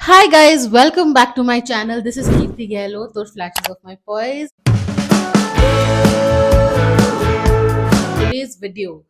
Hi guys, welcome back to my channel. This is Keerti Gehlot, those flashes of my voice. Today's video,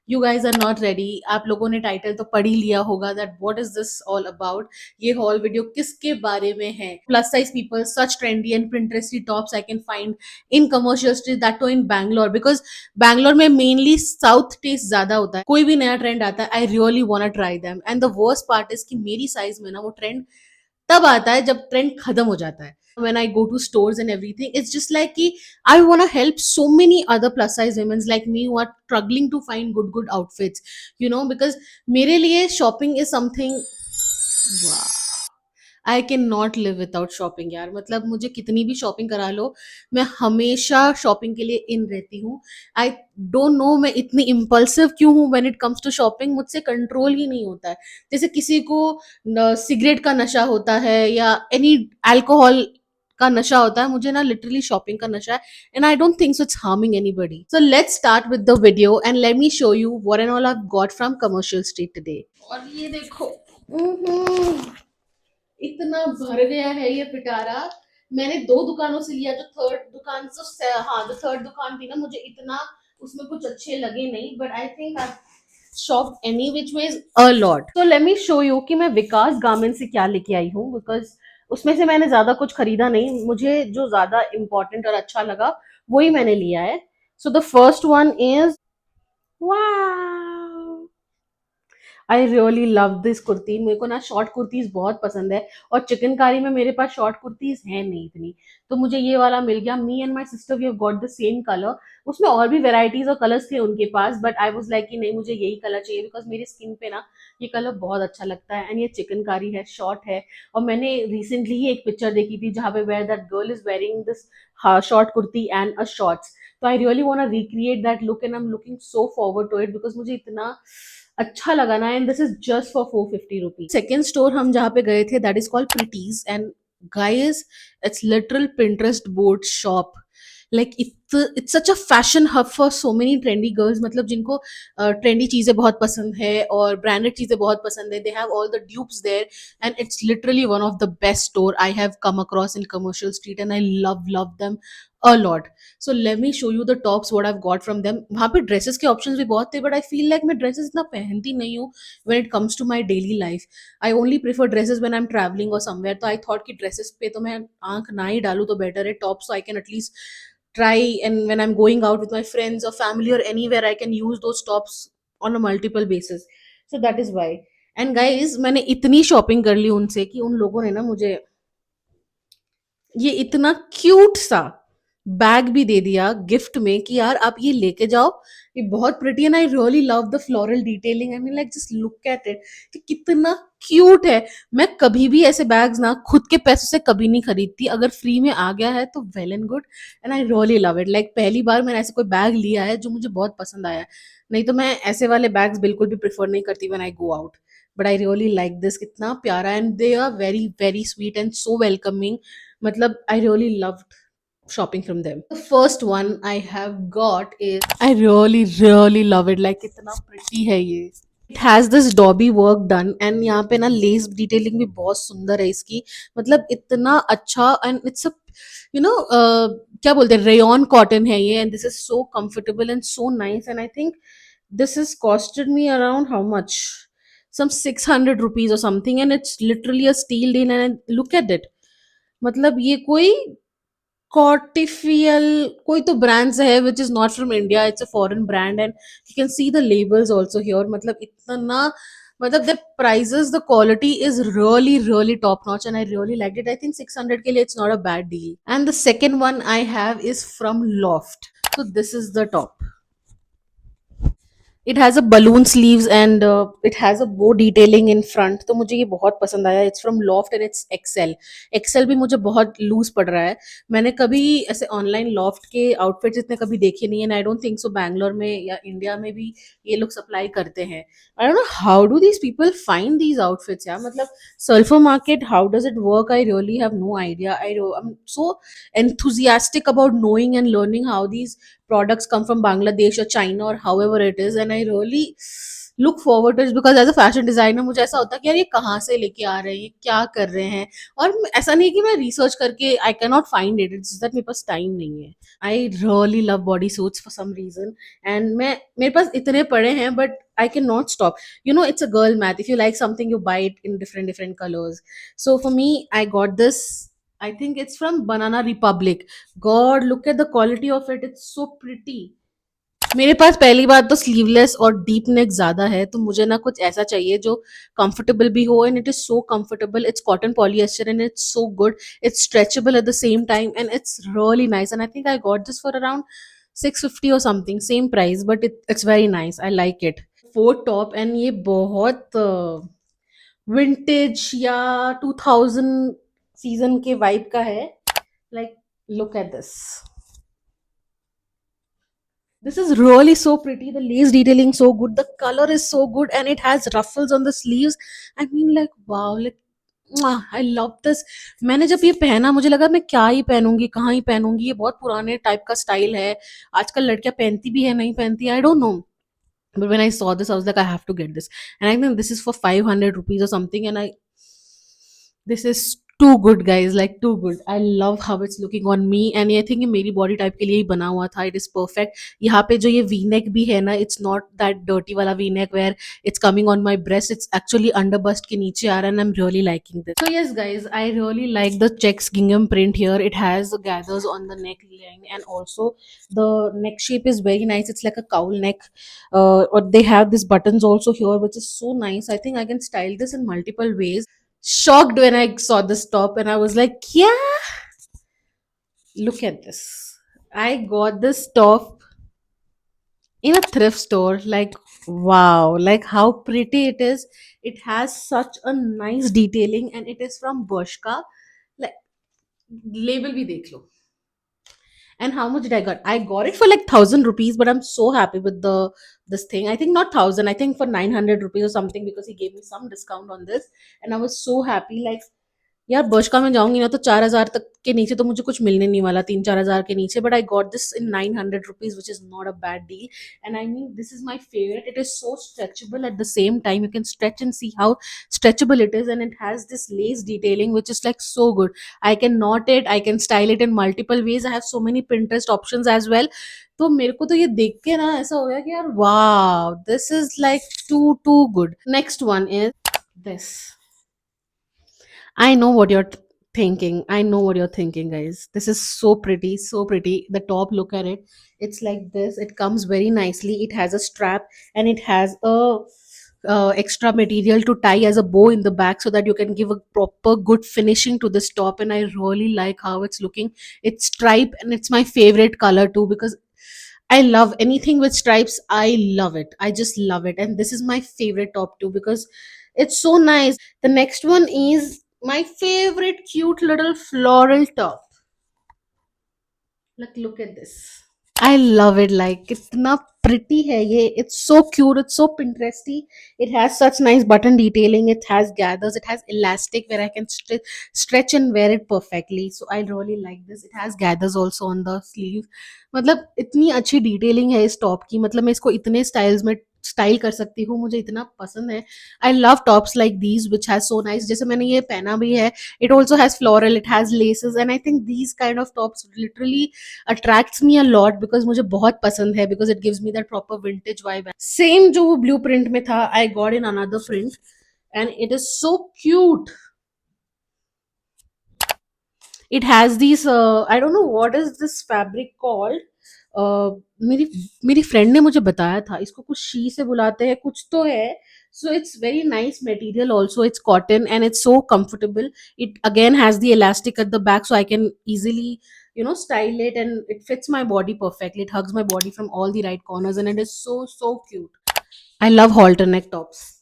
you guys are not ready. आप लोगों ने title तो पढ़ ही लिया होगा that what is this all about. ये hall video किसके बारे में है? Plus size people, such trendy and Pinteresty tops I can find in commercial street, that too in Bangalore, because Bangalore में मेनली साउथ टेस्ट ज्यादा होता है. कोई भी नया ट्रेंड आता है, I really want try them. And the worst part is कि मेरी साइज में ना वो ट्रेंड तब आता है जब ट्रेंड खत्म हो जाता है. When I go to stores and everything, it's just like कि I want to help so many other plus size women like me who are struggling to find good outfits, because मेरे लिए shopping is something. Wow. I can not live without shopping यार. मतलब मुझे कितनी भी shopping करा लो, मैं हमेशा शॉपिंग के लिए इन रहती हूँ. आई डोंट नो मैं इतनी इम्पल्सिव क्यों हूँ when it comes to shopping. मुझसे कंट्रोल ही नहीं होता है. जैसे किसी को सिगरेट का नशा होता है या एनी अल्कोहल का नशा होता है, मुझे ना लिटरली शॉपिंग का नशा है. And I don't think so it's harming anybody. So let's start with the video and let me show you what and all I have got from commercial street today. और ये देखो, इतना भर गया है ये पिटारा. मैंने दो दुकानों से लिया. जो थर्ड दुकान तो हाँ, जो थर्ड दुकान थी ना, मुझे इतना उसमें कुछ अच्छे लगे नहीं, but I think I शॉप्ड any which ways a lot. तो लेट मी शो यू कि मैं विकास गारमेंट से क्या लेके आई हूँ, बिकॉज उसमें से मैंने ज्यादा कुछ खरीदा नहीं. मुझे जो ज्यादा इंपॉर्टेंट और अच्छा लगा वही मैंने लिया है. So the first one is, वाह, I really love this kurti. मेरे को ना शॉर्ट कुर्तीज बहुत पसंद है, और चिकनकारी में मेरे पास शॉर्ट कुर्तीज है नहीं इतनी, तो मुझे ये वाला मिल गया. Me and my sister we have got the same colour. उसमें और भी वेराइटीज और कलर्स थे उनके पास, बट आई वाज लाइक कि नहीं, मुझे यही कलर चाहिए, बिकॉज मेरी स्किन पे ना ये कलर बहुत अच्छा लगता है. एंड ये चिकनकारी है, शॉर्ट है. और मैंने रिसेंटली ही एक पिक्चर देखी थी जहाँ पे where that girl is wearing this short kurti and a shorts. तो I really want to recreate that look and I am looking so forward to it, because मुझे इतना अच्छा लगा ना. And this is just for 450 rupees. Second store हम जहाँ पे गए थे, that is called Pretties. And guys, it's literal Pinterest board shop. Like it's such a fashion hub for so many trendy girls. मतलब जिनको ट्रेंडी चीजें बहुत पसंद है और ब्रांडेड चीजें बहुत पसंद है, they have all the dupes there. And it's literally one of the best store I have come across in Commercial Street, and I love them a lot. So let me show you the tops what I've got from them. वहाँ पे dresses के options भी बहुत थे, but I feel like मैं dresses इतना पहनती नहीं हूँ when it comes to my daily life. I only prefer dresses when I'm traveling or somewhere. तो I thought कि ड्रेसेस पे तो मैं आंख ना ही डालूं तो बेटर है. Top so I can at least try, and when I'm going out with my friends or family or anywhere I can use those tops on a multiple basis. So that is why. And guys, मैंने इतनी shopping कर ली उनसे कि उन लोगों ने ना मुझे ये इतना क्यूट सा बैग भी दे दिया गिफ्ट में कि यार आप ये लेके जाओ, ये बहुत pretty. And I really love the floral detailing. I mean like just look at it कि कितना क्यूट है. मैं कभी भी ऐसे बैग्स ना खुद के पैसों से कभी नहीं खरीदती. अगर फ्री में आ गया है तो well and good. And I really love it. Like पहली बार मैंने ऐसे कोई बैग लिया है जो मुझे बहुत पसंद आया है. नहीं तो मैं ऐसे वाले बैग्स बिल्कुल भी प्रेफर नहीं करती when I go out. But I really like this. कितना प्यारा. And they are very very sweet and so welcoming. मतलब I really loved shopping from them. The first one I have got is, I really love it. Like इतना pretty है ये. It has this dobby work done, and यहाँ पे ना lace detailing भी बहुत सुंदर है इसकी. मतलब इतना अच्छा. and it's a, क्या बोलते हैं, rayon cotton है ये, and this is so comfortable and so nice. And I think this has costed me around how much, some 600 rupees or something, and it's literally a steel deal. And look at it. मतलब ये कोई कॉर्टिफियल कोई तो brands है which is not from India. It's a foreign brand, and you can see the labels also here. मतलब इतना, मतलब the prices, the quality is really top notch, and I really like it. I think 600 के लिए it's not a bad deal. And the second one I have is from Loft. So this is the top. It has a balloon sleeves and it has अ बो detailing in front. तो मुझे ये बहुत पसंद आया. It's from Loft and it's Excel. Excel भी मुझे बहुत लूज पड़ रहा है. मैंने कभी ऐसे ऑनलाइन लॉफ्ट के आउटफिट्स इतने कभी देखे नहीं है, and I don't think so Bangalore में या इंडिया में भी ये लोग सप्लाई करते हैं. I don't know how do these people find these outfits यार. मतलब sulphur market, how does it work? I really have no idea. I am so enthusiastic about knowing and learning how these products come from Bangladesh or China or however it is. And I really look forward to it, because as a fashion designer मुझे ऐसा होता है कि यार ये कहाँ से लेके आ रहे हैं, ये क्या कर रहे हैं? और ऐसा नहीं है कि मैं रिसर्च करके I can not find it, it's just that मेरे पास टाइम नहीं है। I really love body suits for some reason, and मैं मेरे पास इतने पड़े हैं, but I cannot stop. You know, it's a girl math. If you like something, you buy it in different colors. So for me, I got this. I think it's from Banana Republic. God, look at the quality of it. It's so pretty. मेरे पास पहली बात तो sleeveless और deep neck ज़्यादा है, तो मुझे ना कुछ ऐसा चाहिए जो कंफर्टेबल भी हो, and it is so comfortable, it's cotton polyester and it's so good, it's stretchable at the same time and it's really nice, and I think I got this for around 650 or something, same price, but it's very nice, I like it. Four top, and ये बहुत vintage या 2000 season के vibe का है। Like, look at this. This is really so pretty. The lace detailing so good. The color is so good, and it has ruffles on the sleeves. I mean, like wow, like I love this. मैंने जब ये पहना मुझे लगा मैं क्या ही पहनूंगी, कहाँ ही पहनूंगी, ये बहुत पुराने टाइप का स्टाइल है। आजकल लड़कियां पहनती भी है, नहीं पहनती, आई don't no. But when I saw this, I was like, I have to get this. And I think this is for 500 rupees or something. And this is too good, guys. Like, too good. I love how it's looking on me. And I think ये मेरी body type के लिए ही बना हुआ था. It is perfect. यहाँ पे जो ये V-neck भी है ना, it's not that dirty वाला V-neck where it's coming on my breast. It's actually under bust के नीचे आ रहा है, and I'm really liking this. So yes, guys, I really like the checks gingham print here. It has the gathers on the neckline, and also the neck shape is very nice. It's like a cowl neck. Or they have these buttons also here, which is so nice. I think I can style this in multiple ways. Shocked when I saw this top, and I was like, yeah, look at this. I got this top in a thrift store. Like, wow, like how pretty it is. It has such a nice detailing, and it is from Bershka. Like, label bhi dekh lo. And how much did I got? I got it for like 1,000 rupees, but I'm so happy with the this thing. I think not 1,000. I think for 900 rupees or something, because he gave me some discount on this, and I was so happy. Like, यार बर्शका में जाऊंगी ना तो 4,000 तक के नीचे तो मुझे कुछ मिलने नहीं वाला, 3-4 हज़ार के नीचे, but I got this in 900 rupees, which is not a bad deal. And I mean, this is my favourite. It is so stretchable at the same time, you can stretch and see how stretchable it is, and it has this lace detailing which is like so good. I can not it, I can style it in multiple ways, I have so many Pinterest options as well. तो मेरे को तो ये देख के ना ऐसा हो गया कि यार वाह, this is like too good. Next one is this. I know what you're thinking. I know what you're thinking, guys. This is so pretty, so pretty. The top, look at it. It's like this. It comes very nicely. It has a strap, and it has a extra material to tie as a bow in the back, so that you can give a proper good finishing to this top. And I really like how it's looking. It's stripe, and it's my favorite color too, because I love anything with stripes. I love it. I just love it. And this is my favorite top too, because it's so nice. The next one is my favorite cute little floral top. Like, look at this. I love it. Like, itna pretty hai ye. It's so cute. It's so Pinteresty. It has such nice button detailing. It has gathers. It has elastic where I can stretch and wear it perfectly. So I really like this. It has gathers also on the sleeve. मतलब इतनी अच्छी detailing है इस top की, मतलब मैं इसको इतने स्टाइल्स में स्टाइल कर सकती हूँ, मुझे इतना पसंद है। I love tops like these which has so nice, जैसे मैंने ये पहना भी है। It also has floral, it has laces, and I think these kind of tops literally attracts me a lot, because मुझे बहुत पसंद है, because it gives me that proper vintage vibe. Same जो वो ब्लू प्रिंट में था, I got in another print, and it is so cute. it has these I don't know what is this fabric called. मेरी मेरी friend ने मुझे बताया था, इसको कुछ शी से बुलाते हैं, कुछ तो है। So it's very nice material also. It's cotton and it's so comfortable. It again has the elastic at the back, so I can easily, style it, and it fits my body perfectly. It hugs my body from all the right corners, and it is so cute. I love halter neck tops.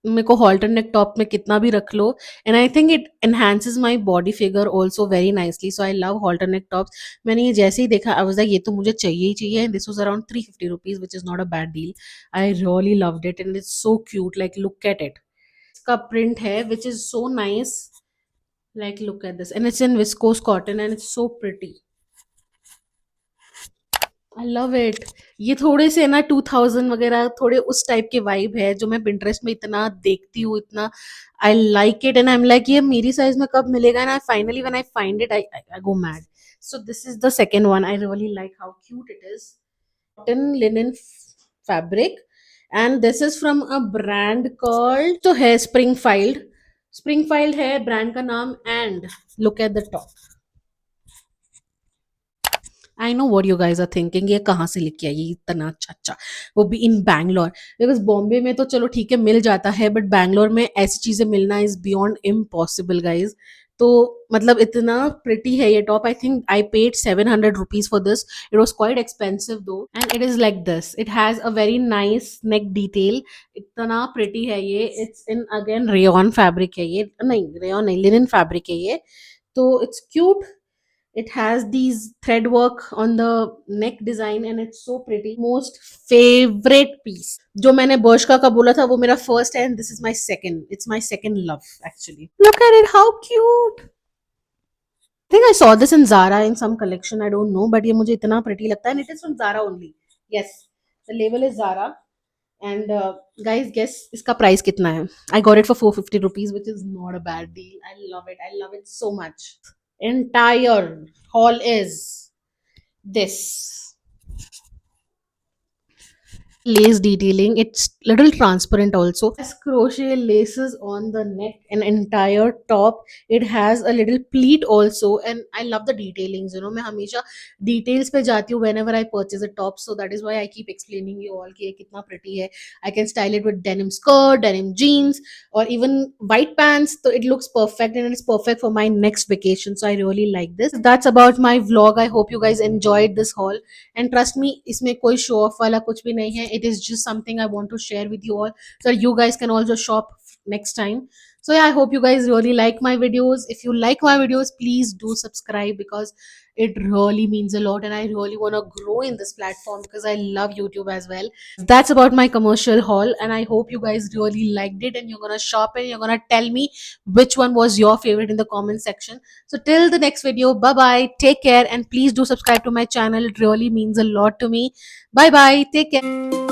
मेरे को halter neck top में कितना भी रख लो, and I think it enhances my body figure also very nicely. So I love halter neck tops. मैंने ये जैसे ही देखा, I was like, ये तो मुझे चाहिए ही चाहिए, and this was around 350 rupees, which is not a bad deal. I really loved it, and it's so cute. Like, look at it. इसका print है, which is so nice. Like, look at this, and it's in viscose cotton, and it's so pretty. I love it. ये थोड़े से ना 2000 वगैरह थोड़े उस type के वाइब है जो मैं पिंटरेस्ट में इतना देखती हूँ, इतना I like it and I am like ये मेरी साइज में कब मिलेगा, and I finally when I find it I go mad. So this is the second one, I really like how cute it is. Cotton linen fabric, and this is from a brand called, तो है Springfield है brand का नाम। And look at the top. I know what you guys are thinking, ये कहाँ से लेके आई ये इतना अच्छा अच्छा, वो भी इन बैंगलोर। बिकॉज बॉम्बे में तो चलो ठीक है मिल जाता है, बट बैंगलोर में ऐसी चीजें मिलना इज बियॉन्ड इम्पॉसिबल गाइज। तो मतलब इतना प्रिटी है ये top. I think I paid 700 rupees for this. It was quite expensive though, and it is like this, it has a very nice neck detail. इतना प्रिटी है ये। It's in again rayon fabric है ये, नहीं rayon नहीं, linen fabric है ये। तो it's cute. it has these thread work on the neck design and it's so pretty. Most favorite piece जो मैंने बर्शका का बोला था वो मेरा first है, and this is my second, it's my second love actually. Look at it, how cute. I think I saw this in Zara in some collection, I don't know, but ये मुझे इतना pretty लगता है, and it is from Zara only. Yes, the label is Zara. And guys, guess इसका price कितना है? I got it for 450 rupees, which is not a bad deal. I love it, I love it so much. Entire haul is this. Lace detailing, it's little transparent also. Has crochet laces on the neck and entire top. It has a little pleat also, and I love the detailings, मैं हमेशा details पे जाती हूँ whenever I purchase a top, so that is why I keep explaining you all कि ये कितना pretty है. I can style it with denim skirt, denim jeans, or even white pants, so it looks perfect and it's perfect for my next vacation, so I really like this. That's about my vlog. I hope you guys enjoyed this haul. And trust me, इसमें कोई show off वाला कुछ भी नहीं है, it is just something I want to share with you all so you guys can also shop next time. So yeah, I hope you guys really like my videos. If you like my videos, please do subscribe because it really means a lot and I really want to grow in this platform because I love YouTube as well. That's about my commercial haul and I hope you guys really liked it and you're gonna shop and you're gonna tell me which one was your favorite in the comment section. So till the next video, bye bye, take care, and please do subscribe to my channel. It really means a lot to me. Bye bye, take care.